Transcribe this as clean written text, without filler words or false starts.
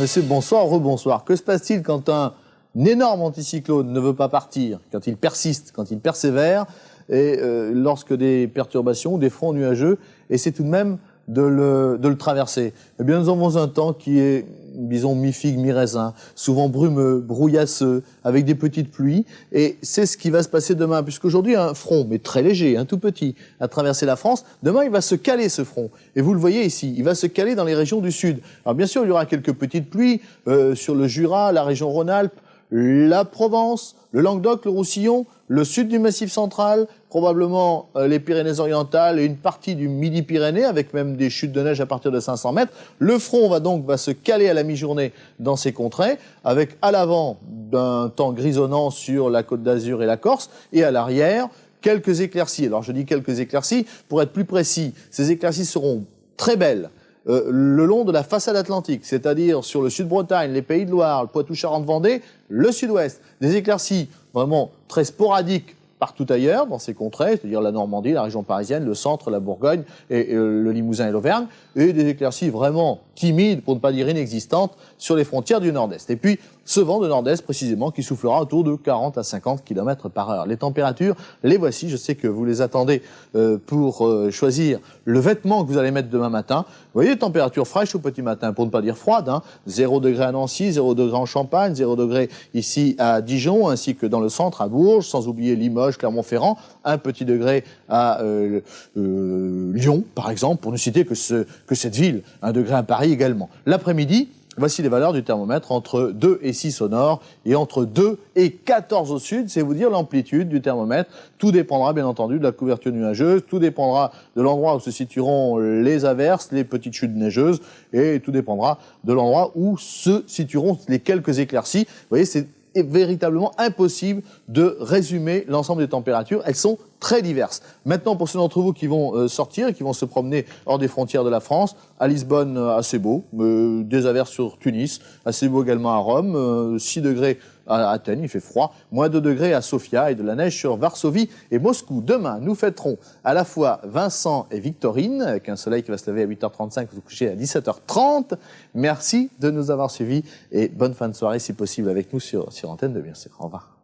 Monsieur, bonsoir, rebonsoir. Que se passe-t-il quand un énorme anticyclone ne veut pas partir, quand il persiste, quand il persévère, et lorsque des perturbations, des fronts nuageux, essaient tout de même de le traverser? Eh bien, nous avons un temps qui est, disons, mi-figue, mi-raisin, souvent brumeux, brouillasseux, avec des petites pluies, et c'est ce qui va se passer demain, puisqu'aujourd'hui, un front, mais très léger, un tout petit, a traversé la France. Demain, il va se caler, ce front, et vous le voyez ici, il va se caler dans les régions du sud. Alors bien sûr, il y aura quelques petites pluies sur le Jura, la région Rhône-Alpes, la Provence, le Languedoc, le Roussillon, le sud du Massif central, probablement les Pyrénées-Orientales et une partie du Midi-Pyrénées, avec même des chutes de neige à partir de 500 mètres. Le front va se caler à la mi-journée dans ces contrées, avec à l'avant d'un temps grisonnant sur la Côte d'Azur et la Corse, et à l'arrière, quelques éclaircies. Alors je dis quelques éclaircies, pour être plus précis, ces éclaircies seront très belles le long de la façade atlantique, c'est-à-dire sur le sud-Bretagne, les Pays de Loire, le Poitou-Charentes-Vendée, le sud-ouest. Des éclaircies vraiment très sporadiques partout ailleurs dans ces contrées, c'est-à-dire la Normandie, la région parisienne, le centre, la Bourgogne, et le Limousin et l'Auvergne, et des éclaircies vraiment timides, pour ne pas dire inexistantes, sur les frontières du nord-est. Et puis, ce vent de nord-est, précisément, qui soufflera autour de 40 à 50 km par heure. Les températures, les voici. Je sais que vous les attendez pour choisir le vêtement que vous allez mettre demain matin. Vous voyez les températures fraîches au petit matin, pour ne pas dire froides, hein. 0 degré à Nancy, 0 degré en Champagne, 0 degré ici à Dijon, ainsi que dans le centre à Bourges, sans oublier Limoges, Clermont-Ferrand, 1 petit degré à Lyon, par exemple, pour ne citer que cette ville, 1 degré à Paris également. L'après-midi, voici les valeurs du thermomètre entre 2 et 6 au nord et entre 2 et 14 au sud. C'est vous dire l'amplitude du thermomètre. Tout dépendra bien entendu de la couverture nuageuse, tout dépendra de l'endroit où se situeront les averses, les petites chutes neigeuses, et tout dépendra de l'endroit où se situeront les quelques éclaircies. Vous voyez, c'est véritablement impossible de résumer l'ensemble des températures. Elles sont très diverses. Maintenant, pour ceux d'entre vous qui vont sortir et qui vont se promener hors des frontières de la France, à Lisbonne, assez beau, des averses sur Tunis, assez beau également à Rome, 6 degrés à Athènes, il fait froid, moins 2 degrés à Sofia et de la neige sur Varsovie et Moscou. Demain, nous fêterons à la fois Vincent et Victorine, avec un soleil qui va se lever à 8h35, vous couchez à 17h30. Merci de nous avoir suivis et bonne fin de soirée si possible avec nous sur Antenne 2, bien sûr. Au revoir.